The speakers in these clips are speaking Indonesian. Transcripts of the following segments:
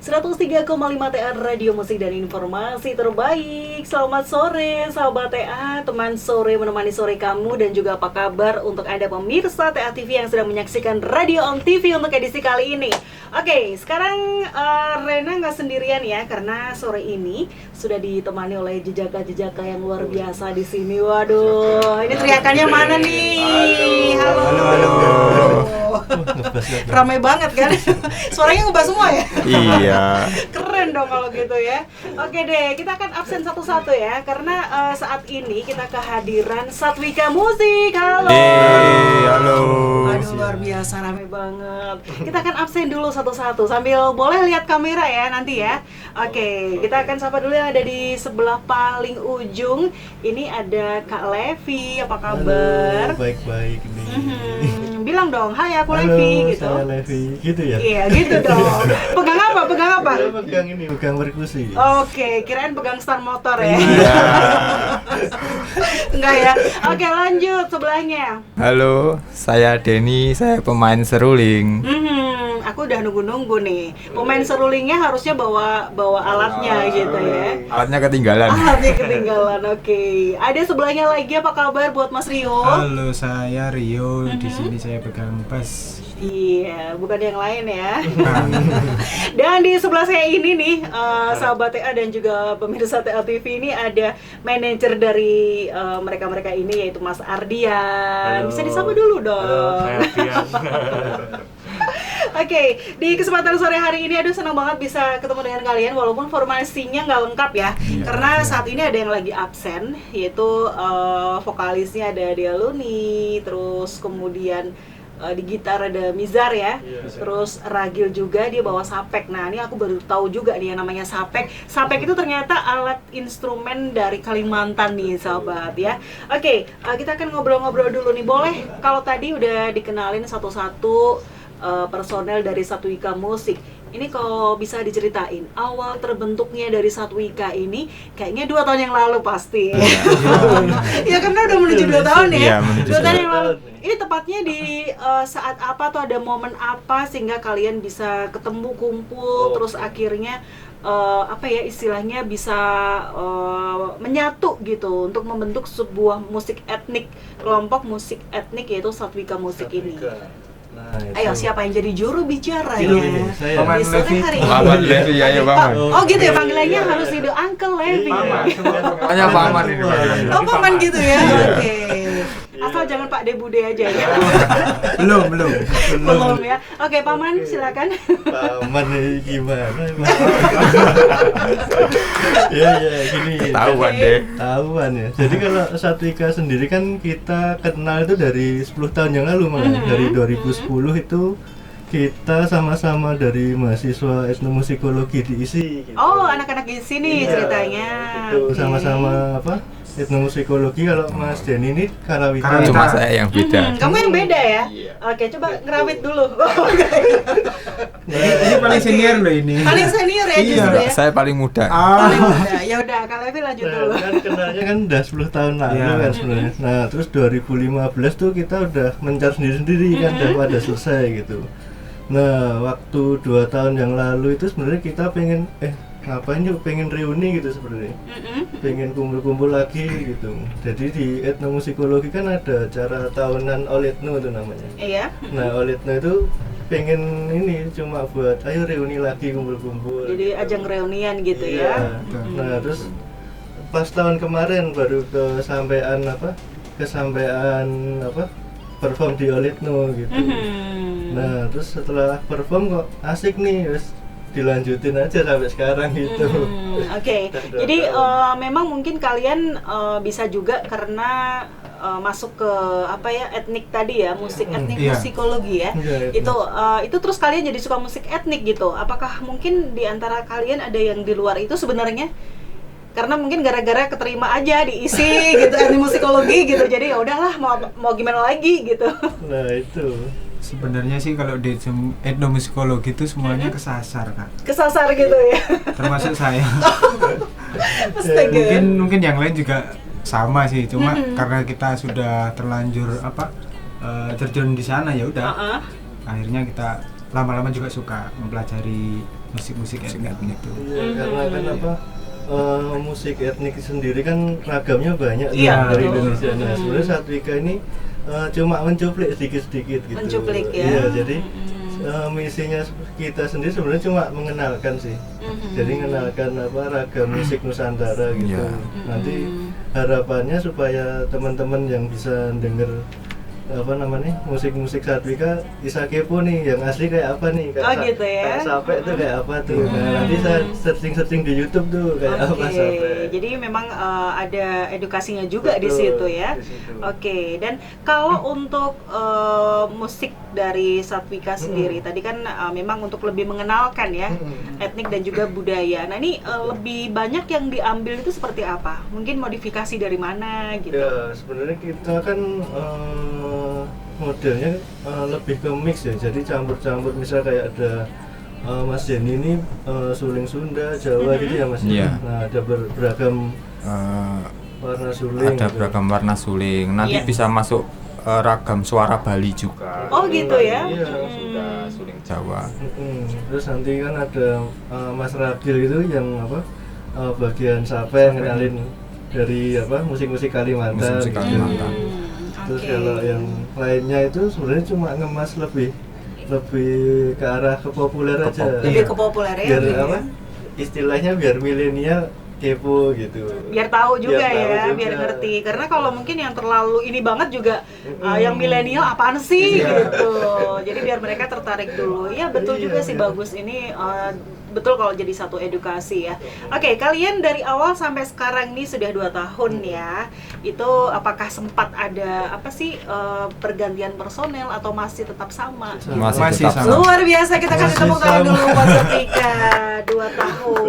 103,5 TA Radio Musik dan Informasi Terbaik. Selamat sore sahabat TA, teman sore menemani sore kamu. Dan juga apa kabar untuk Anda pemirsa TA TV yang sedang menyaksikan Radio On TV untuk edisi kali ini. Oke, sekarang Rena nggak sendirian ya, karena sore ini sudah ditemani oleh jejaka-jejaka yang luar biasa di sini. Waduh, ini teriakannya mana nih? Halo. Ramai banget kan? Suaranya ngebas semua ya? Iya. Keren dong kalau gitu ya. Oke deh, kita akan absen satu-satu ya, karena saat ini kita kehadiran Satwika Musik. Halo. Halo. Aduh, luar biasa, ramai banget. Kita akan absen dulu satu-satu sambil boleh lihat kamera ya nanti ya. Oke, kita akan sapa dulu yang ada di sebelah paling ujung. Ini ada Kak Levi, apa kabar? Halo, baik-baik nih. Bilang dong, hai aku Halo, Levi gitu. saya Levi, gitu ya? Iya, gitu dong. Pegang apa? Pegang apa? Saya pegang perkusi. Oke, kirain pegang stang motor ya. Iya. Enggak ya. Oke, lanjut sebelahnya. Halo, saya Denny, saya pemain seruling. Aku udah nunggu-nunggu nih. Pemain serulingnya harusnya bawa alatnya gitu ya. Alatnya ketinggalan. Alatnya ketinggalan. Oke. Ada sebelahnya lagi, apa kabar buat Mas Rio? Halo, saya Rio. Di sini saya pegang bass. Iya, bukan yang lain ya. Dan di sebelah saya ini nih, sahabat TA dan juga pemirsa TA TV ini ada manajer dari mereka-mereka ini, yaitu Mas Ardian. Halo. Bisa disapa dulu dong. Halo, saya Ardian. Oke, di kesempatan sore hari ini aduh senang banget bisa ketemu dengan kalian walaupun formasinya nggak lengkap ya. Karena saat ini ada yang lagi absen, yaitu vokalisnya ada Dea Luni, terus kemudian di gitar ada Mizar ya, terus Ragil juga, dia bawa sapek. Nah ini aku baru tahu juga nih yang namanya sapek. Sapek itu ternyata alat instrumen dari Kalimantan nih sahabat ya. Oke, kita akan ngobrol-ngobrol dulu nih. Boleh kalau tadi udah dikenalin satu-satu personel dari Satwika Musik. Ini kalau bisa diceritain awal terbentuknya dari Satwika ini kayaknya 2 tahun yang lalu pasti. Ya karena udah menuju 2 tahun ya. Iya, menuju 2 tahun yang 2 lalu. Ini tepatnya di saat apa atau ada momen apa sehingga kalian bisa ketemu kumpul terus akhirnya apa ya istilahnya bisa menyatu gitu untuk membentuk sebuah musik etnik, kelompok musik etnik yaitu Satwika Musik ini. Nah, Ayo siapa yang jadi juru bicaranya? Ini, saya. Di sore hari ini. Paman Levi, ayo Paman. Oh gitu ya, panggilannya harus itu Uncle Levi. Hanya Paman ini. Oh paman gitu ya. Iya. Oke. Asal jangan Pak De Bude aja ya. Belum. Belum ya. Oke, Paman silakan. Paman ini gimana? Ya gini. Tahuan deh. Tahuan ya. Jadi kalau Satwika sendiri kan kita kenal itu dari 10 tahun yang lalu malah. Dari 2010 itu kita sama-sama dari mahasiswa etnomusikologi di ISI gitu. Oh, anak-anak di sini Iya, ceritanya. Itu Oke. sama-sama apa? Etnomusikologi. Kalau Mas Denny ini Karawita. Cuma saya yang beda. Kamu yang beda ya? Iya. Oke, coba ngerawit dulu. Ini paling senior loh ini. Paling senior ya justru ya. Saya paling muda. Paling muda. Ya udah, Kak Levi lanjut Nah, dulu. kan kenalnya kan udah 10 tahun lalu Iya. kan sebenarnya. Nah, terus 2015 tuh kita udah mencar sendiri-sendiri kan udah pada selesai gitu. Nah, waktu 2 tahun yang lalu itu sebenarnya kita pengen ngapain yuk, pengen reuni gitu sebenarnya. Pengen kumpul-kumpul lagi gitu. Jadi di etnomusikologi kan ada acara tahunan Oletno itu namanya. Iya. Nah, Oletno itu pengen ini cuma buat ayo reuni lagi kumpul-kumpul. Jadi ajang reunian gitu ya. Iya. Nah, terus pas tahun kemarin baru kesampaian perform di Oletno gitu. Nah, terus setelah perform kok asik nih, terus dilanjutin aja sampai sekarang gitu. Oke. Dan Jadi 2 tahun. memang mungkin kalian bisa juga karena masuk ke apa ya etnik tadi ya, musik etnik Iya. musikologi ya. Iya, Itu terus kalian jadi suka musik etnik gitu. Apakah mungkin di antara kalian ada yang di luar itu sebenarnya? Karena mungkin gara-gara keterima aja diisi gitu etnik musikologi gitu. Jadi ya udahlah mau gimana lagi gitu. Nah, itu. Sebenarnya sih kalau di etnomusikologi itu semuanya kesasar, Kak. Kesasar gitu ya. Termasuk saya. Astaga. Mungkin yang lain juga sama sih, cuma karena kita sudah terlanjur terjun di sana ya udah. Akhirnya kita lama-lama juga suka mempelajari musik-musik etnik itu. Iya, karena kan apa musik etnik sendiri kan ragamnya banyak tuh Iya, dari betul. Indonesia. Nah, sebenarnya Satwika ini cuma mencuplik sedikit-sedikit gitu. Mencuplik ya. Iya, jadi misinya kita sendiri sebenarnya cuma mengenalkan sih. Jadi mengenalkan apa ragam musik Nusantara gitu. Iya. Nanti harapannya supaya teman-teman yang bisa denger apa namanya musik-musik Satwika bisa kepo nih yang asli kayak apa nih Oh, gitu ya. kayak Sape tuh kayak apa tuh. Nah, nanti saya searching di YouTube tuh kayak apa Oke, Sape. jadi memang ada edukasinya juga di Betul, situ ya. di situ. Oke, dan kalau untuk musik dari Satwika sendiri, tadi kan memang untuk lebih mengenalkan ya etnik dan juga budaya. Nah ini lebih banyak yang diambil itu seperti apa? Mungkin modifikasi dari mana gitu? Ya sebenarnya kita kan modelnya lebih ke mix ya, jadi campur-campur misal kayak ada Mas Denny ini suling Sunda, Jawa gitu ya Mas. Iya. Nah ada beragam Eh, warna suling. ada gitu. beragam warna suling. Nanti Iya. bisa masuk ragam suara Bali juga. Oh gitu ya? Iya. Sudah suling Jawa. Terus nanti kan ada Mas Ragil itu yang apa bagian Sape yang kenalin dari apa musik-musik Kalimantan. Musik-musik gitu. Kalimantan. Terus Oke. kalau yang lainnya itu sebenarnya cuma ngemas lebih ke arah ke populer aja. Lebih ke populer ya? Biar gitu ya? apa? Istilahnya biar milenial kepo gitu. Biar tahu juga Biar tahu ya, juga. biar ngerti. Karena kalau mungkin yang terlalu ini banget juga yang milenial apaan sih Iya. gitu. Jadi biar mereka tertarik dulu. Iya betul Iya, juga sih, iya. bagus ini betul kalau jadi satu edukasi ya. Oke, kalian dari awal sampai sekarang ini sudah 2 tahun ya. Itu apakah sempat ada apa sih pergantian personel atau masih tetap sama? Masih Masih tetap sama. Luar biasa, kita kasih Masih tepuk tangan sama. dulu buat Satwika 2 tahun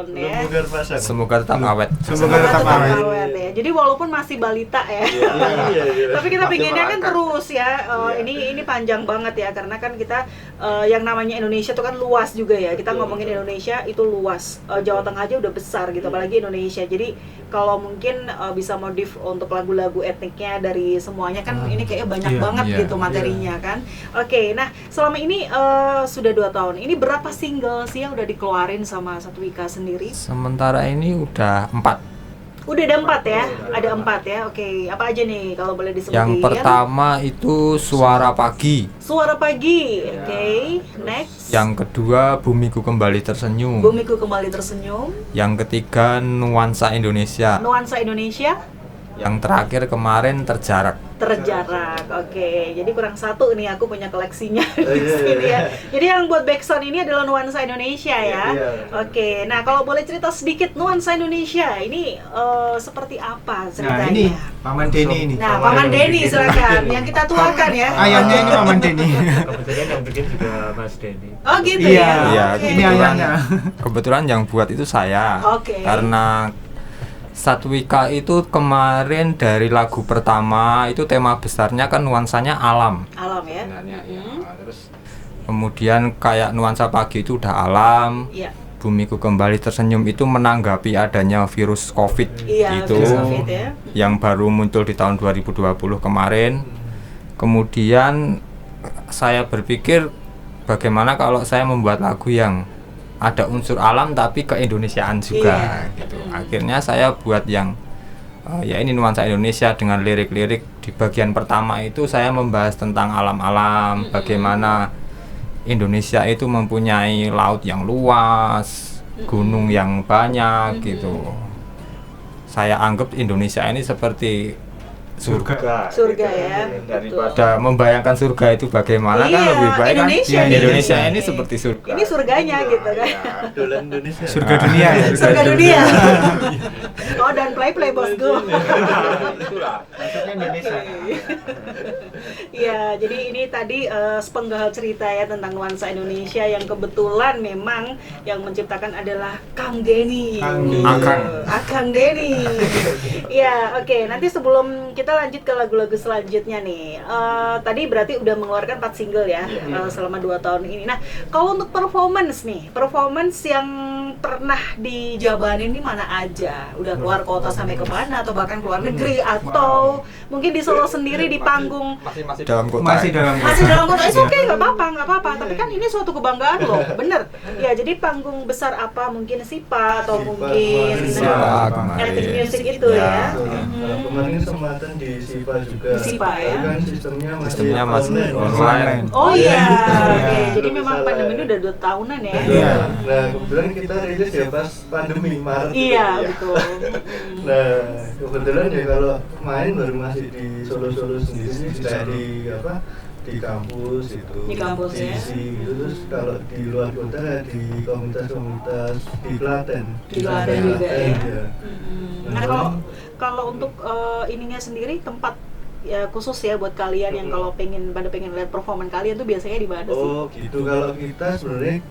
Belum ya. bugar pasang. Semoga tetap awet. Semoga tetap awet. Ya. Jadi walaupun masih balita ya. Iya. Tapi kita pinginnya kan melangkah. terus ya. Iya. Ini panjang banget ya, karena kan kita yang namanya Indonesia itu kan luas juga ya. Kita ngomongin Indonesia itu luas. Jawa Tengah aja udah besar gitu, apalagi Indonesia. Jadi kalau mungkin bisa modif untuk lagu-lagu etniknya dari semuanya kan ini kayaknya banyak Iya. banget Iya. gitu materinya kan. Oke, nah selama ini sudah 2 tahun. Ini berapa single sih yang udah dikeluarin sama Satwika sendiri? Sementara ini udah 4. Udah ada 4 ya? Ada 4 ya? Oke, apa aja nih kalau boleh disebutin? Yang pertama itu Suara Pagi. Suara Pagi, oke. Next. Yang kedua Bumiku Kembali Tersenyum. Bumiku Kembali Tersenyum. Yang ketiga Nuansa Indonesia. Nuansa Indonesia. Yang terakhir kemarin Terjarak. Terjarak, oke. Jadi kurang 1 nih, aku punya koleksinya di iya, sini iya. ya. Jadi yang buat backsound ini adalah Nuansa Indonesia ya. Iya. Oke, nah kalau boleh cerita sedikit Nuansa Indonesia ini seperti apa Nah ceritanya? ini Paman Denny ini. Nah, Paman Denny silakan, yang kita tuakan ya. Ayahnya ini Paman Denny. Kebetulan yang bikin juga Mas Denny. Oh gitu Iya, ya. Iya, Oke. ini ayahnya. Kebetulan yang buat itu saya. Oke. Karena Satwika itu kemarin dari lagu pertama itu tema besarnya kan nuansanya alam. Alam ya. Sebenarnya, ya. Mhm. Terus kemudian kayak Nuansa Pagi itu udah alam. Iya. Bumiku Kembali Tersenyum itu menanggapi adanya virus COVID Iya, itu virus COVID ya. yang baru muncul di tahun 2020 kemarin. Kemudian saya berpikir bagaimana kalau saya membuat lagu yang ada unsur alam tapi keindonesiaan juga Iya. gitu. Akhirnya saya buat yang ya ini Nuansa Indonesia dengan lirik-lirik. Di bagian pertama itu saya membahas tentang alam-alam, bagaimana Indonesia itu mempunyai laut yang luas, gunung yang banyak gitu. Saya anggap Indonesia ini seperti surga. Surga ya. Daripada membayangkan surga itu bagaimana kan Iya, lebih baik kan Indonesia ya, nih. Indonesia ini seperti surga. Ini surganya gitu kan. Dolan Indonesia. Surga dunia ya. Surga dunia. Oh, dan play bosku. Maksudnya Indonesia. Iya, jadi ini tadi sepenggal cerita ya tentang nuansa Indonesia yang kebetulan memang yang menciptakan adalah Kang Denny. Kang Denny. Akang Denny. Iya, oke. Nanti sebelum kita lanjut ke lagu-lagu selanjutnya nih, tadi berarti udah mengeluarkan 4 single ya selama 2 tahun ini. Nah, kalau untuk performance nih, performance yang pernah dijabanin ini mana aja? Udah keluar keluar kota sampai ke mana atau bahkan keluar negeri atau mungkin di Solo sendiri di panggung masih dalam kota. Masih dalam masih dalam kota, oke, nggak apa-apa. Tapi kan ini suatu kebanggaan loh, bener. Ya, jadi panggung besar apa mungkin SIPA atau mungkin SIPA kemarin. Electric Music itu ya. Kemarin kesempatan di SIPA juga. Di SIPA ya. Kan sistemnya masih online. Oh iya, Iya. oke. Jadi Belum memang bisa pandemi lah. ini udah 2 tahunan ya. Iya. Nah, kebetulan kita rilis ya pas pandemi Maret. Iya, gitu ya. betul. Nah, kebetulan ya kalau main baru masih di Solo sendiri sih, kayak di apa? Di kampus itu. Di kampus ya. isi gitu. Terus kalau di luar kota kayak di komunitas-komunitas di Klaten. Di Klaten juga ya. Iya. Nah, kalau untuk ininya sendiri tempat ya khusus ya buat kalian yang kalau pengen lihat performan kalian tuh biasanya di mana sih? Oh gitu, kalau kita sebenarnya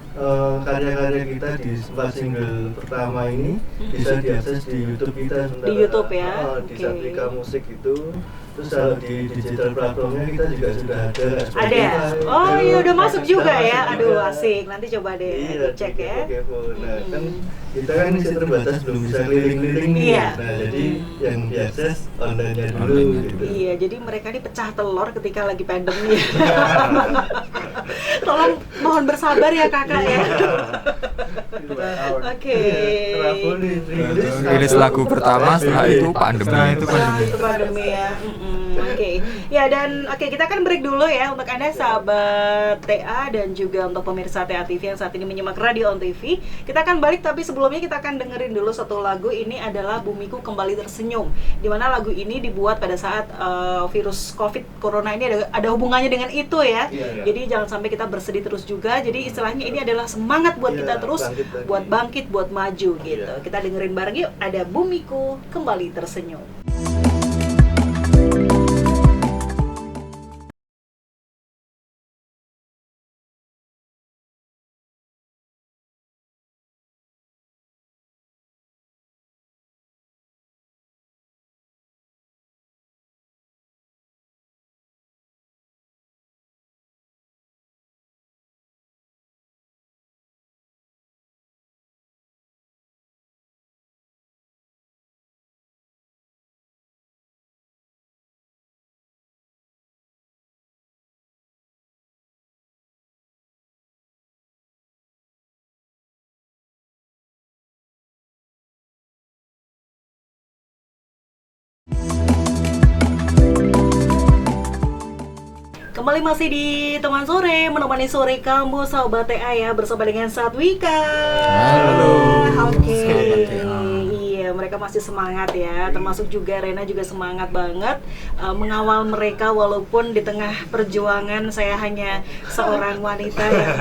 karya-karya kita di 4 single pertama ini bisa diakses di YouTube kita sebenarnya. Di YouTube ya? Di Oke. Satrika Musik itu. Terus kalau di digital platformnya kita juga sudah ada. Ada ya? Spotify, Oh itu iya udah masuk juga masuk ya? Aduh juga. asik, nanti coba deh Iya, dicek di ya. Kepo. Nah, kan kita kan masih terbatas, belum bisa keliling-keliling nih. Iya. Nah, jadi yang diakses online-nya dulu Online-nya gitu. Iya, jadi mereka ini pecah telur ketika lagi pandemi. Tolong mohon bersabar ya kakak ya. Oke. Rabu nih, Rilis lagu pertama, setelah itu pandemi. Setelah itu Setelah itu pandemi ya. Oke. Ya dan oke kita akan break dulu ya untuk Anda sahabat TA dan juga untuk pemirsa TA TV yang saat ini menyimak Radio On TV. Kita akan balik tapi sebelumnya kita akan dengerin dulu satu lagu. Ini adalah Bumiku Kembali Tersenyum. Di mana lagu ini dibuat pada saat virus Covid Corona ini ada hubungannya dengan itu ya. Iya. Jadi jangan sampai kita bersedih terus juga. Jadi istilahnya ini adalah semangat buat Iya, kita terus bangkit lagi. buat bangkit, buat maju gitu. Iya. Kita dengerin bareng yuk. Ada Bumiku Kembali Tersenyum. Kembali masih di teman sore, menemani sore kamu sahabat TA ya, bersama dengan Satwika. Halo, Oke. sahabat TA. Iya, mereka masih semangat ya. Termasuk juga Rena juga semangat banget mengawal mereka walaupun di tengah perjuangan saya hanya seorang wanita yang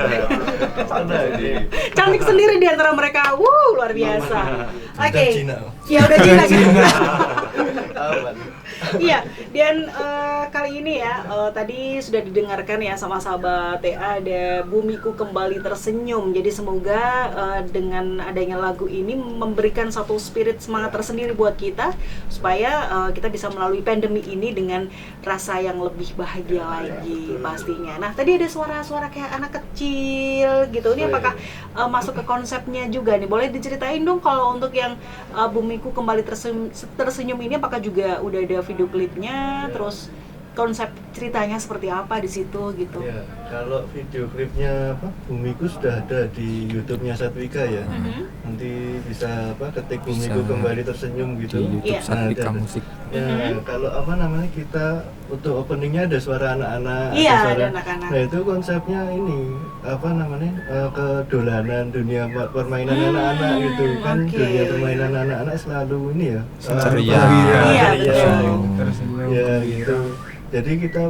cantik sendiri di antara mereka. Luar biasa. Oke. Cina. Ya udah Cina. Aman. Iya, dan kali ini ya tadi sudah didengarkan ya sama sahabat TA ada Bumiku Kembali Tersenyum. Jadi semoga dengan adanya lagu ini memberikan satu spirit semangat tersendiri buat kita supaya kita bisa melalui pandemi ini dengan rasa yang lebih bahagia lagi pastinya. Nah, tadi ada suara-suara kayak anak kecil gitu. Ini apakah masuk ke konsepnya juga nih? Boleh diceritain dong kalau untuk yang Bumiku Kembali Tersenyum ini apakah juga udah ada video klipnya, terus konsep ceritanya seperti apa di situ gitu? Ya, kalau video klipnya Bumiku sudah ada di YouTube-nya Satwika ya. Nanti bisa ketik Bumiku Bisa. Kembali Tersenyum gitu. Di YouTube Iya. Satrika Nah, Musik. Ya, kalau kita untuk openingnya ada suara anak-anak. Iya, suara, ada anak-anak. Nah itu konsepnya ini kedolanan dunia permainan anak-anak gitu kan. oke. Dunia permainan anak-anak selalu ini ya. Ceria. Iya, ceria. betul. Tersenyum, Ya gembira. gitu. Jadi kita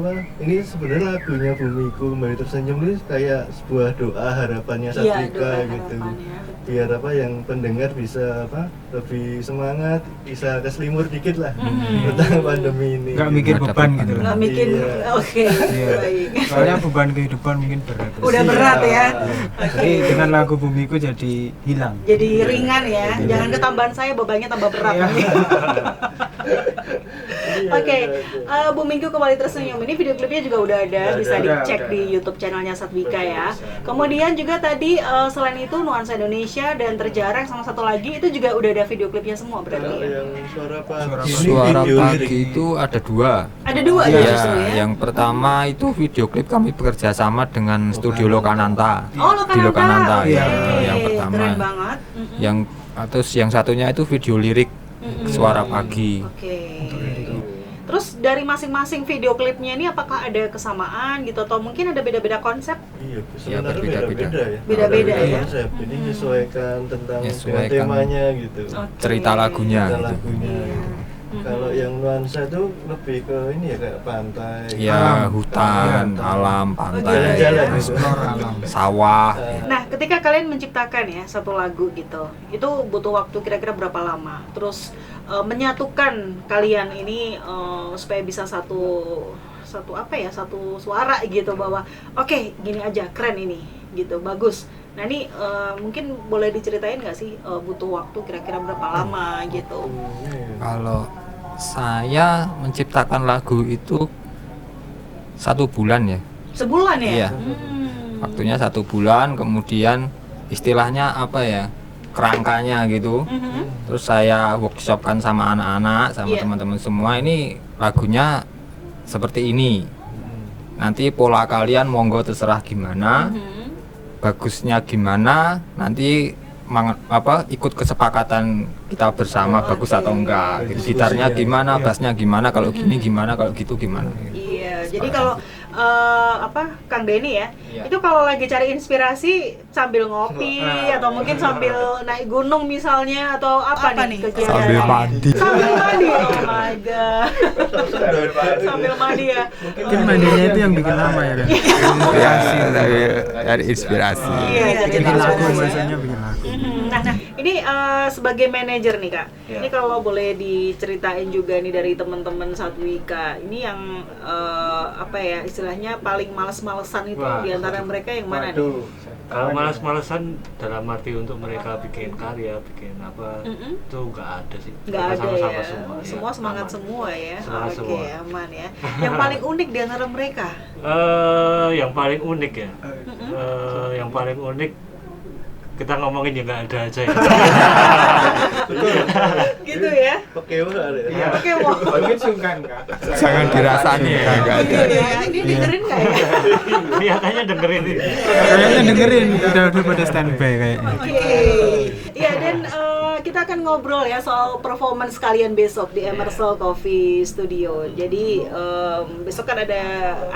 ini sebenarnya lagunya Bumiku Kembali Tersenyum ini kayak sebuah doa harapannya Iya, Satrika doa gitu. harapannya, betul. Biar yang pendengar bisa lebih semangat, bisa keselimur dikit lah tentang pandemi ini. Nggak mikir Nggak beban dapat gitu Nggak loh. mikir, Iya. oke, Iya. baik. Soalnya beban kehidupan mungkin berat. Udah berat ya. Jadi dengan lagu Bumiku jadi hilang. Jadi ringan ya, jangan ketambahan saya bebannya tambah berat Iya. nanti. Oke, Bu Minggu Kembali Tersenyum ini video klipnya juga udah ada, bisa dicek di YouTube channelnya Satwika ya. Kemudian juga tadi selain itu Nuansa Indonesia dan Terjarak sama satu lagi itu juga udah ada video klipnya semua berarti Kalau ya. yang suara pagi, ini Suara video Pagi lirik. itu ada 2. Ada 2 ya justru ya. Yang pertama itu video klip kami bekerja sama dengan Studio Lokananta. Oh, Lokananta. Di Lokananta Oke, ya, yang pertama. Keren banget. Yang terus yang satunya itu video lirik Suara Pagi. Oke. Terus dari masing-masing video klipnya ini apakah ada kesamaan gitu atau mungkin ada beda-beda konsep? Iya, Ya, sebenarnya berbeda-beda. beda-beda ya. Beda-beda Beda ya. konsep. Ini menyesuaikan dengan Menyesuaikan temanya gitu. Oke. Cerita lagunya Cerita gitu. lagunya. Iya. Kalau yang nuansa itu lebih ke ini ya kayak pantai. Ya, hutan, alam, pantai, Jalan-jalan gitu. Explore alam. sawah. Nah, ketika kalian menciptakan ya satu lagu gitu, itu butuh waktu kira-kira berapa lama? Terus menyatukan kalian ini supaya bisa satu apa ya, satu suara gitu bahwa oke, gini aja keren ini gitu, bagus. Nah ini mungkin boleh diceritain nggak sih butuh waktu kira-kira berapa lama gitu? Kalau saya menciptakan lagu itu 1 bulan ya. Sebulan ya? Iya. Waktunya 1 bulan, kemudian istilahnya apa ya, kerangkanya gitu. Terus saya workshopkan sama anak-anak, sama Iya. teman-teman semua. Ini lagunya seperti ini. Nanti pola kalian monggo terserah gimana, bagusnya gimana. Nanti ikut kesepakatan kita bersama bagus atau enggak. Gitu. Gitarnya gimana, bassnya gimana, kalau gini gimana, kalau gitu gimana. Iya, jadi kalau Kang Denny ya, Iya. itu kalau lagi cari inspirasi sambil ngopi atau mungkin sambil naik gunung misalnya atau apa nih kegiatan? Sambil mandi. Sambil mandi, oh my god. Sambil mandi ya. Mungkin mandinya itu yang bikin lama ya kan. Ya, dari inspirasi. Iya, jadi Bikin lagu inspirasi ya. bahasanya bikin lagu. Nah, ini sebagai manajer nih Kak, Ya. ini kalau boleh diceritain juga nih dari teman-teman Satwika, ini yang apa ya istilahnya paling males-malesan itu Wah. di antara mereka yang mana nih? Waduh, kalau malas-malesan dalam arti untuk mereka bikin karya, bikin apa, itu nggak ada sih. Nggak Kita ada sama-sama ya, semua, semua ya, semangat aman. semua ya. Semangat Oke, semua. aman ya. Yang paling unik di antara mereka? Yang paling unik ya, yang paling unik kita ngomongin yang nggak ada aja ya. Gitu ya. Oke, ada. Iya. Oke, mau. Mungkin sungkan kak. Jangan dirasani ya, enggak ada. Gitu ya. Ini dengerin nggak ya? Kelihatannya dengerin ini. Kayaknya dengerin udah pada standby kayaknya. Oke. Iya, dan kita akan ngobrol ya soal performance kalian besok di Emerson Coffee Studio. Jadi besok kan ada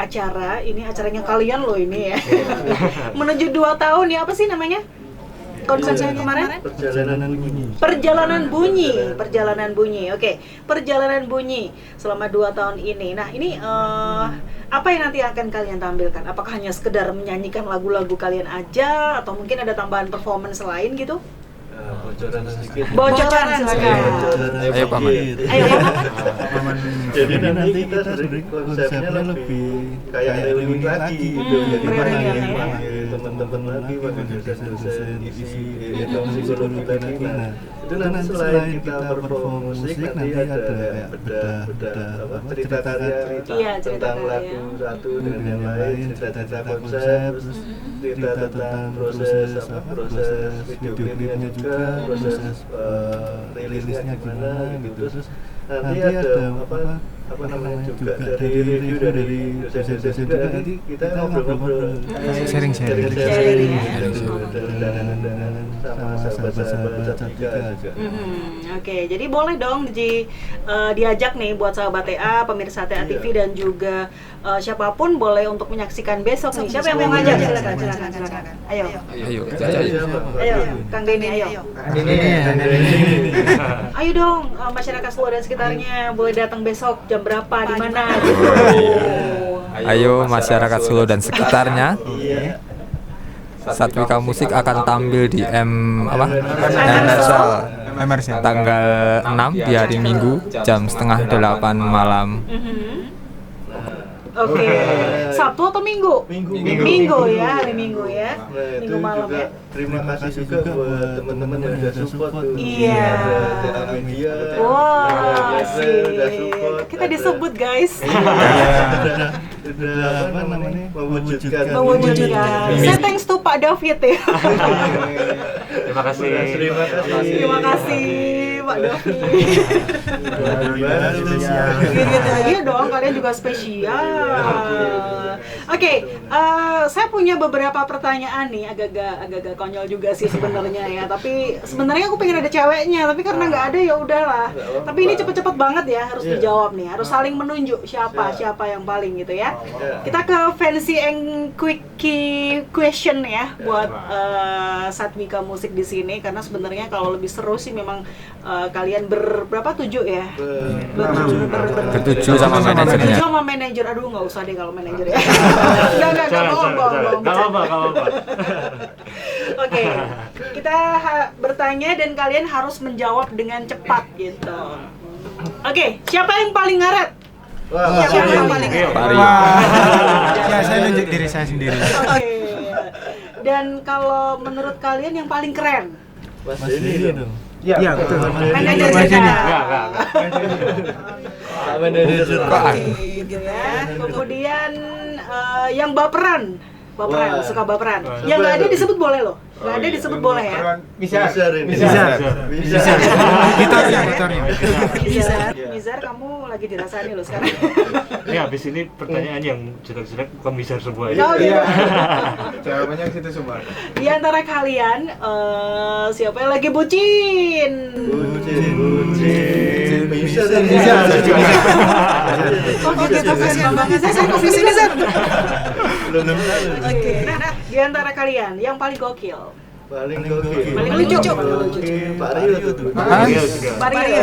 acara, ini acaranya kalian loh ini ya. Menuju 2 tahun ya, apa sih namanya? Konsernya kemarin? Perjalanan bunyi. Perjalanan bunyi. Oke, perjalanan bunyi selama 2 tahun ini. Nah, ini apa yang nanti akan kalian tampilkan? Apakah hanya sekedar menyanyikan lagu-lagu kalian aja atau mungkin ada tambahan performance lain gitu? Bocoran sedikit. Bocoran silakan. Ayo, Paman. Ayo, Paman. Jadi nanti kita sebenarnya konsepnya lebih kayak reuni lagi gitu. Jadi reuni ya. panggil teman-teman lagi, panggil dosen-dosen isi atau psikologi tadi. Nah, itu nanti selain kita perform musik nanti ada kayak beda apa cerita karya Iya, cerita tentang karya. lagu satu dengan yang lain, cerita-cerita konsep, terus cerita tentang proses video klipnya juga, proses rilisnya gimana gitu. Terus nanti ada apa namanya juga dari review dari dosen-dosen juga nanti kita ngobrol-ngobrol Sharing-sharing. Sharing ya. dengan sama sahabat-sahabat Satwika juga. Oke, jadi boleh dong diajak nih buat sahabat TA, pemirsa TA TV dan juga siapapun boleh untuk menyaksikan besok nih. Siapa yang mau ngajak? Silakan. Ayo. Ayo, Ayo, Kang Denny, ayo. Ayo dong, masyarakat Solo dan sekitarnya boleh datang besok jam berapa, di mana gitu. Ayo masyarakat Solo dan sekitarnya. Iya. Satwika Musik akan tampil di Emerson Emerson. tanggal 6 di hari Minggu jam setengah 8 malam. Oke. Sabtu atau Minggu? Minggu. Minggu ya, hari Minggu ya. Nah, itu Minggu malam juga ya. terima kasih juga buat teman-teman yang udah support tuh. Iya. Ada media. Wah, udah asik. support, Kita ada- disebut guys. udah apa namanya? Mewujudkan. Mewujudkan. Saya thanks to Pak David ya. Terima kasih. Terima kasih. Terima kasih Pak David. Baru spesial. Iya dong, kalian juga spesial. Oke, saya punya beberapa pertanyaan nih, agak-agak konyol juga sih sebenarnya ya. Tapi sebenarnya aku pengen ada ceweknya, tapi karena nggak ada ya udahlah. Tapi ini cepet-cepet banget ya, harus dijawab nih, harus saling menunjuk siapa yang paling gitu ya. Kita ke fancy and quickie question ya buat Satwika Musik di sini, karena sebenarnya kalau lebih seru sih memang kalian berberapa 7 ya? Bertujuh sama manajernya. Bertujuh sama manajer. Aduh nggak usah deh kalau manajer ya. Enggak bohong. Gak apa-apa. Oke, kita bertanya dan kalian harus menjawab dengan cepat gitu. Oke, siapa yang paling ngaret? Wah, Siapa yang paling ngaret? Pari. Ya, saya nunjuk diri saya sendiri. Oke. Dan kalau menurut kalian yang paling keren? Mas Denny dong. Iya, betul. Manajer Mas Denny. Enggak. Manajer. Gitu ya. Kemudian yang baperan, Wah. suka baperan. Wah. Yang nggak ada disebut boleh loh. Nggak ada disebut boleh ya. Bisa ini. Bisa. Bisa. Gitarnya. Mizar, kamu lagi dirasani loh sekarang. Ini habis ini pertanyaan yang jelek-jelek bukan bisa semua ya. Oh, iya. Jawabannya ke situ semua. Di antara kalian siapa yang lagi bucin? Bucin. Bisa. Oh gitu, kasihan banget. Saya ke sini, Zar. Belum tahu. Oke. Nah, di antara kalian yang paling gokil? Paling gokil. Paling lucu. Pak Rio tuh. Iya, juga. Mario.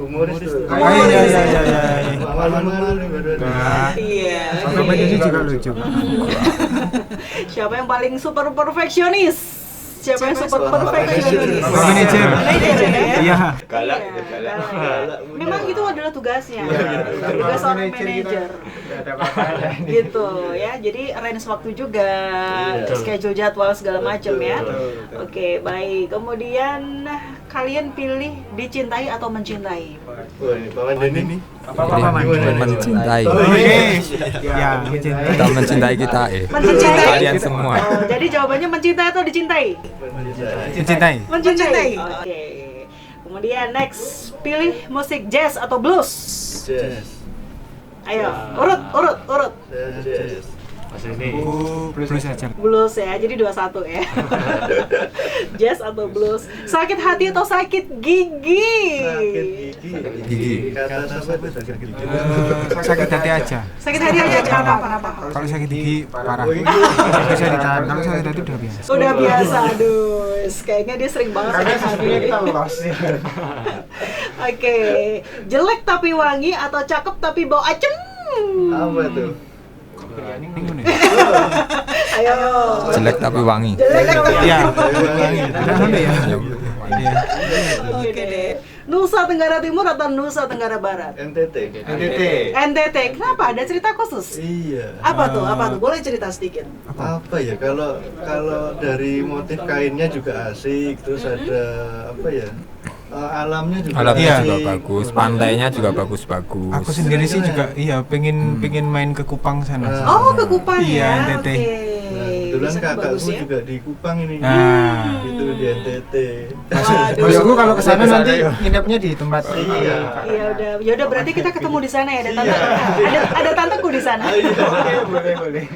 Humoris tuh. Iya. Malu-malu baru ada. Iya. Kalau Mbak Denny juga lucu. Siapa yang paling super perfeksionis? Siapa yang super perfeksionis? Manajer. Manajer ya? Iya. Galak, Iya, galak. galak. Memang itu adalah tugasnya. Iya. Tugas seorang Manajer kita manajer. nggak ada apa-apa. Gitu ya. Jadi range waktu juga, Betul. schedule jadwal segala macam ya. Betul. Oke, baik. Kemudian kalian pilih dicintai atau mencintai? Wah, ini Paman Denny nih. Apa-apa, Man. Mencintai. Oke. Ya, mencintai. Kita mencintai kita Mencintai. kalian semua. Oh, jadi jawabannya mencintai atau dicintai? Mencintai. Mencintai. Oke. Kemudian next, pilih musik jazz atau blues? Jazz. Ayo, urut. Jazz. Mas ini Plus aja. Blues ya, jadi 2-1 ya. Jazz atau blues? Sakit hati atau sakit gigi? Sakit gigi. Kata siapa tuh sakit gigi? Sakit hati aja. Sakit hati aja, kenapa? Kalau sakit gigi parah. Bisa ditahan. Kalau sakit hati udah biasa. Udah biasa, aduh. Kayaknya dia sering banget sakit hati. los ya. Oke, jelek tapi wangi atau cakep tapi bau acem? Apa tuh? Ayo. Jelek tapi wangi. Jelek tapi Iya. wangi. Jangan ya. Iya. Oke deh. Nusa Tenggara Timur atau Nusa Tenggara Barat? NTT. NTT. Kenapa? Ada cerita khusus? Iya. Apa tuh? Boleh cerita sedikit? Apa ya, kalau dari motif kainnya juga asik, terus ada apa ya, alamnya juga Alamnya asik. juga bagus, pantainya juga bagus. Aku sendiri sih juga pengen main ke Kupang sana. Oh, ke Kupang ya? Iya, NTT. Nah, kebetulan Bisa bagus kakakku ya? juga di Kupang ini. Nah. Itu di NTT. Waduh. Maksudku kalau ke sana nanti nginepnya di tempat Iya. Iya udah berarti kita ketemu di sana ya, ada tante. Ada tanteku di sana. boleh.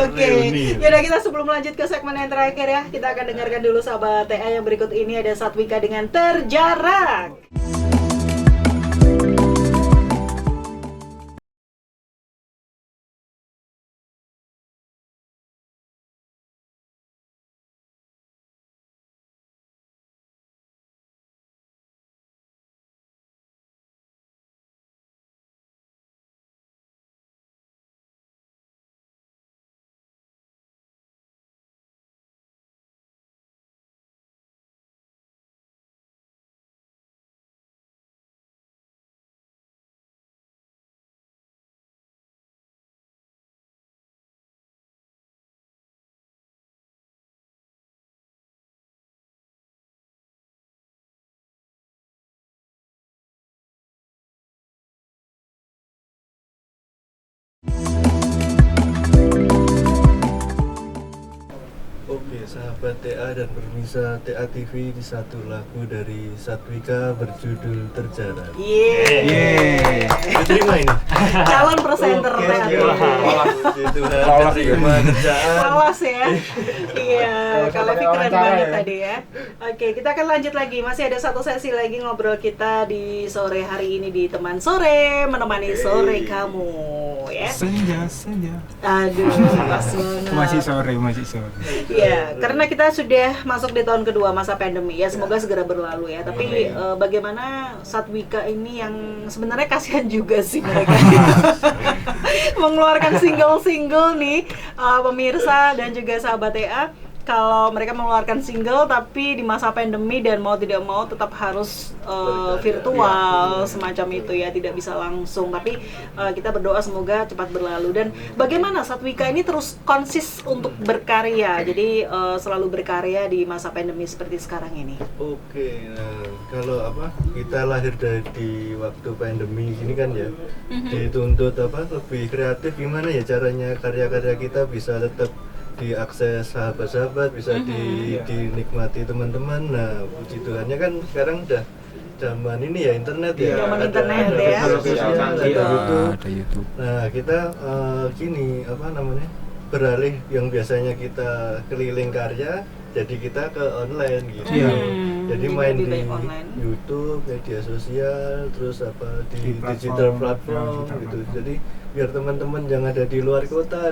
Oke. Reuni. Yaudah, kita sebelum lanjut ke segmen yang terakhir ya, kita akan dengarkan dulu sahabat TA yang berikut ini. Ada Satwika dengan Terjarak. sahabat TA dan pemirsa TA TV di satu lagu dari Satwika berjudul Terjalan. Yeay. Diterima ini. Calon presenter Oke, TA oke. TV. Puji Tuhan, terima kerjaan. Lolos ya. Iya, kalau sampai keren wawancara banget ya. tadi ya. Oke, kita akan lanjut lagi. Masih ada satu sesi lagi ngobrol kita di sore hari ini di Teman Sore, menemani sore kamu ya. Senja. Aduh, pas banget. Masih sore. Iya, karena kita sudah masuk di tahun kedua masa pandemi ya, semoga segera berlalu ya. Tapi bagaimana Satwika ini yang sebenarnya kasihan juga sih mereka mengeluarkan single-single nih, pemirsa dan juga sahabat TA. Kalau mereka mengeluarkan single tapi di masa pandemi dan mau tidak mau tetap harus virtual semacam itu ya, tidak bisa langsung. Tapi kita berdoa semoga cepat berlalu. Dan bagaimana Satwika ini terus konsis untuk berkarya, jadi selalu berkarya di masa pandemi seperti sekarang ini. Oke, nah, kalau kita lahir dari waktu pandemi gini kan ya, dituntut lebih kreatif, gimana ya caranya karya-karya kita bisa tetap diakses sahabat-sahabat, bisa dinikmati teman-teman. Nah, puji Tuhannya kan sekarang udah zaman ini ya, internet ya, Zaman ada internet ya. media sosial, ada YouTube. Ada YouTube. Nah, kita gini beralih yang biasanya kita keliling karya, jadi kita ke online gitu. Iya. Jadi main lebih di banyak online. YouTube, media sosial, terus Di di platform, digital platform digital gitu. platform. Jadi biar teman-teman yang ada di luar kota,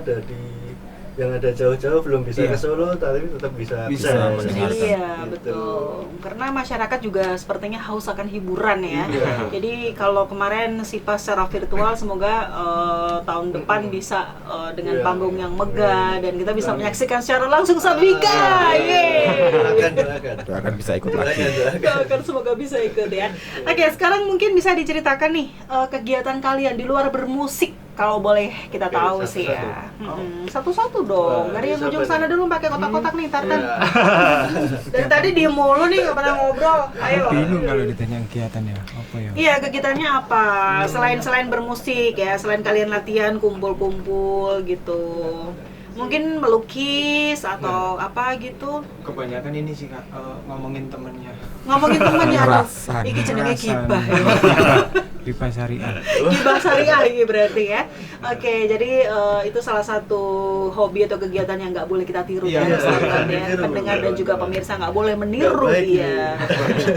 yang ada jauh-jauh belum bisa Iya. ke Solo, tapi tetap bisa Bisa akses. mendengarkan. Iya, Gitu. betul. Karena masyarakat juga sepertinya haus akan hiburan ya. Iya. Jadi kalau kemarin Sipa secara virtual, semoga tahun depan bisa dengan Iya. panggung yang megah dan kita bisa menyaksikan secara langsung Satwika. Yeay. Doakan. Doakan bisa ikut lagi. Doakan semoga bisa ikut ya. Oke, sekarang mungkin bisa diceritakan nih kegiatan kalian di luar bermusik, kalau boleh kita Oke, tahu satu-satu. sih ya. Satu-satu dong. Dari yang siapa ujung nih? sana dulu pakai kotak-kotak nih, Tartan. Iya. Dari tadi diem mulu nih, nggak pernah ngobrol. Ayo. Bingung kalau ditanya kegiatan ya, apa ya? Iya, kegiatannya apa? Selain bermusik ya, selain kalian latihan, kumpul-kumpul gitu. Mungkin melukis atau apa gitu. Kebanyakan ini sih Kak, ngomongin temennya Ngomongin temannya, aduh. Ngerasan. Iki jenenge Ngerasan. gibah ya. di Pasarian. Gibah syariah ini berarti ya. Oke, jadi itu salah satu hobi atau kegiatan yang nggak boleh kita tiru Iya, ya, sahabat ya. ditiru. Pendengar dan juga pemirsa nggak boleh meniru Nggak baik dia.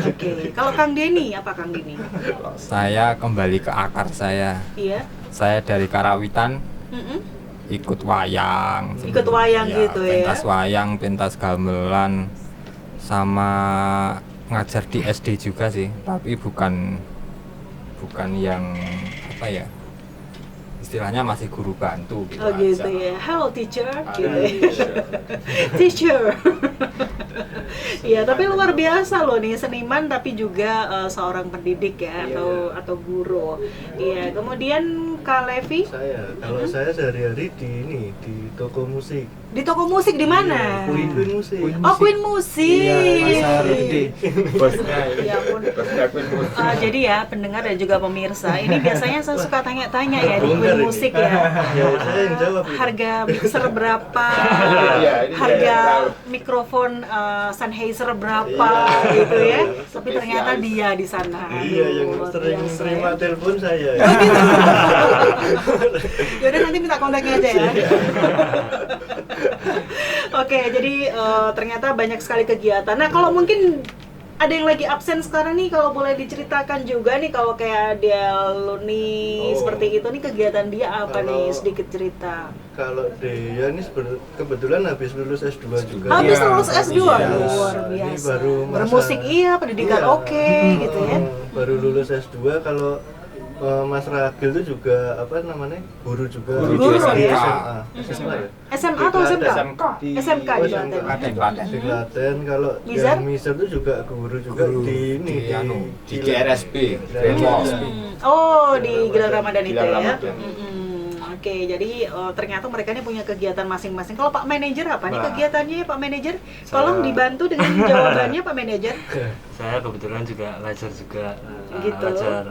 Oke, kalau Kang Denny apa Kang Denny? Saya kembali ke akar saya. Iya. Saya dari Karawitan Mm-mm. ikut wayang. Ikut wayang gitu ya. Pentas wayang, pentas gamelan, sama ngajar di SD juga sih, tapi bukan yang apa ya, istilahnya masih guru bantu gitu Oh gitu aja. ya. Hello teacher gitu. Halo, Ya. Teacher. Iya, tapi luar biasa loh nih, seniman tapi juga seorang pendidik ya, atau guru. Iya, kemudian Kak Levi Kalau saya sehari-hari di toko musik. di toko musik di mana? Iya, Queen Musik. Oh, Queen Musik. Iya, pasar gede. Bosnya Ya ampun. Jadi ya pendengar dan juga pemirsa, ini biasanya saya suka tanya-tanya ya di Bongkar Queen ini. Musik ya. Ya, saya yang jawab ini. Harga mixer berapa? Iya, ini Harga saya tahu. mikrofon Sennheiser berapa Iya. gitu ya. Tapi ternyata dia di sana. Iya, yang Aduh, luar sering biasa terima ya. telepon saya. Yaudah nanti minta kontaknya aja ya. Oke, jadi ternyata banyak sekali kegiatan. Nah, kalau mungkin ada yang lagi absen sekarang nih, kalau boleh diceritakan juga nih, kalau kayak Luni Oh. seperti itu nih, kegiatan dia apa nih, Kalau- sedikit cerita. Kalau Dea ini kebetulan habis lulus S2 juga. Habis Iya, lulus S2, iya. luar Ini biasa. baru masa- Bermusik iya, pendidikan Iya. oke gitu ya. Baru lulus S2. Kalau Mas Ragil itu juga guru juga. Guru di ya? SMA. SMA ya? SMA atau SMK? SMK di Klaten. Klaten. Di Klaten. Kalau Mizar? yang Mizar itu juga guru di di GRSP, Gremos. Oh, di Gilang Ramadan itu Gilang ya. Ramadan. Oke, jadi ternyata mereka ini punya kegiatan masing-masing. Kalau Pak Manajer apa nih Wah. kegiatannya ya Pak Manajer? Saya- Tolong dibantu dengan jawabannya Pak Manajer. Saya kebetulan juga ngajar juga, Gitu. ngajar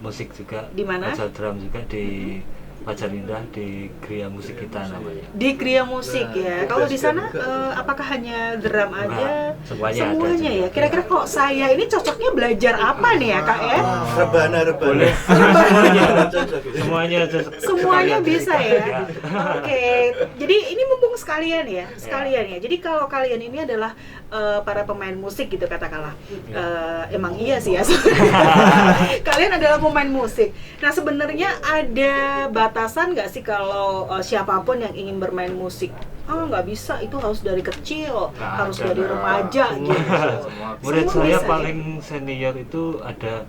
musik juga, Di mana? ngajar drum juga di Fajar Indah di Gria Musik kita namanya. Di Gria Musik ya. Kalau di sana apakah hanya drum aja? Semuanya ada Semuanya juga. ya. Kira-kira kalau saya ini cocoknya belajar apa nih ya Kak ya? Rebana. Semuanya cocok. Semuanya bisa ya. Ya. Oke. Jadi ini mumpung sekalian ya. Jadi kalau kalian ini adalah para pemain musik gitu katakanlah. Emang iya sih ya. Kalian adalah pemain musik. Nah, sebenarnya ada batasan nggak sih kalau siapapun yang ingin bermain musik? Nggak bisa, itu harus dari kecil, harus ada. dari remaja gitu. Murid Semua saya bisa, ya? paling senior itu ada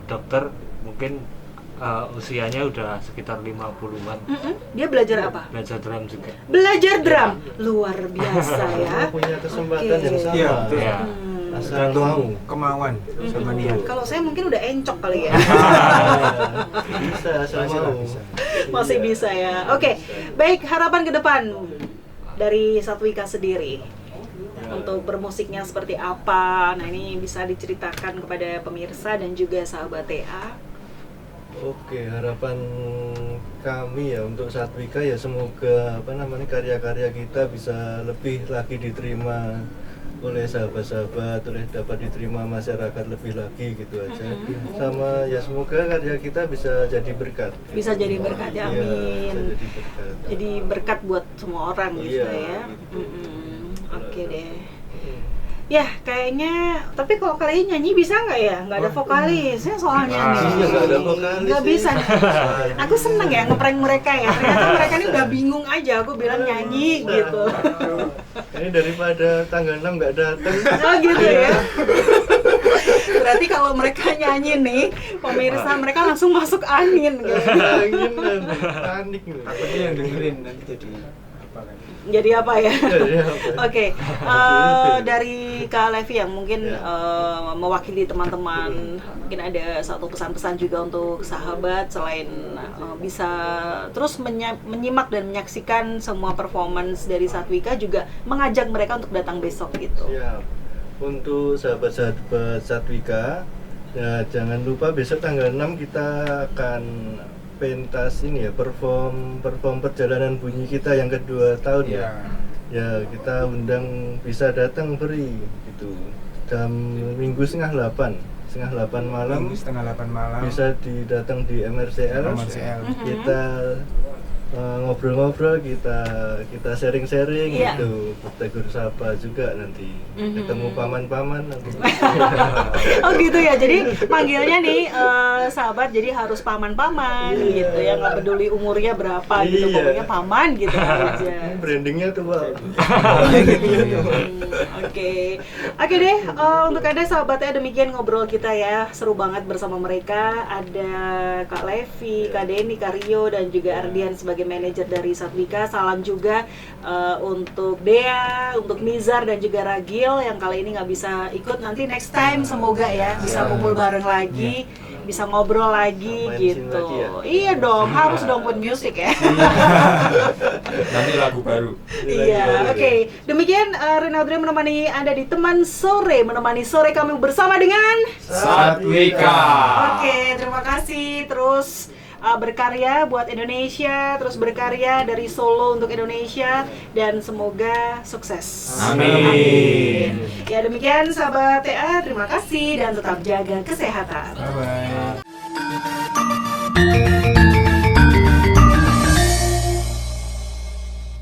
dokter, mungkin usianya udah sekitar 50-an. Dia belajar apa? Belajar drum juga. Belajar drum. Luar biasa ya. Punya kesempatan yang sama. Iya, betul. Ya. Asal mau. Kemauan sama niat. Kalau saya mungkin udah encok kali ya. Bisa asal mau. Masih bisa ya. Oke, baik, harapan ke depan dari Satwika sendiri untuk bermusiknya seperti apa. Nah, ini bisa diceritakan kepada pemirsa dan juga sahabat TA. Oke, harapan kami ya untuk Satwika ya semoga karya-karya kita bisa lebih lagi diterima oleh sahabat-sahabat, oleh dapat diterima masyarakat lebih lagi gitu aja. Sama ya semoga karya kita bisa jadi berkat. Bisa jadi berkat ya, Iya, amin. bisa jadi berkat. Jadi berkat buat semua orang gitu Iya, ya. gitu. Oke deh. Ya, kayaknya, tapi kalau kalian nyanyi bisa nggak ya? Nggak ada vokalisnya soalnya nih. Iya, nggak ada vokalis Nggak sih. bisa nih. Aku seneng ya ngeprank mereka ya. Ternyata mereka ini udah bingung aja. Aku bilang nyanyi gitu. Ini daripada tanggal 6 nggak datang. Oh gitu ya. Berarti kalau mereka nyanyi nih, pemirsa mereka langsung masuk angin gitu. Angin dan panik nih. Takutnya yang dengerin nanti jadi apa kan? Jadi apa ya? Jadi apa? Oke, dari Kak Levi yang mungkin mewakili teman-teman, mungkin ada satu pesan-pesan juga untuk sahabat selain bisa terus menyimak dan menyaksikan semua performance dari Satwika, juga mengajak mereka untuk datang besok gitu. Siap. Untuk sahabat-sahabat Satwika, ya jangan lupa besok tanggal 6 kita akan pentas ini ya, perform perjalanan bunyi kita yang kedua tahun ya. Ya kita undang bisa datang beri gitu. Jam Minggu setengah 8 malam. Minggu setengah 8 malam. Bisa datang di MRCL. Kita ngobrol-ngobrol, kita sharing-sharing Iya. gitu, tegur sapa juga nanti, ketemu paman-paman nanti. Oh gitu ya, jadi panggilnya nih sahabat jadi harus paman-paman gitu ya, nggak peduli umurnya berapa gitu, Iya. pokoknya paman gitu aja. Brandingnya tuh Pak. Oke deh, untuk Anda sahabatnya demikian ngobrol kita ya, seru banget bersama mereka. Ada Kak Levi, Kak Denny, Kak Rio, dan juga Ardian sebagai manajer dari Satwika. Salam juga untuk Dea, untuk Nizar dan juga Ragil yang kali ini nggak bisa ikut. Nanti next time semoga ya bisa kumpul bareng lagi, bisa ngobrol lagi Main gitu. sini lagi ya? Iya dong, harus dong put music ya. Nanti lagu baru. Iya, oke. Demikian Renaldria menemani Anda di Teman Sore, menemani sore kami bersama dengan Satwika. Oke, terima kasih. Terus berkarya buat Indonesia, terus berkarya dari Solo untuk Indonesia, dan semoga sukses. Amin. Ya demikian sahabat TA, terima kasih dan tetap jaga kesehatan. Bye bye.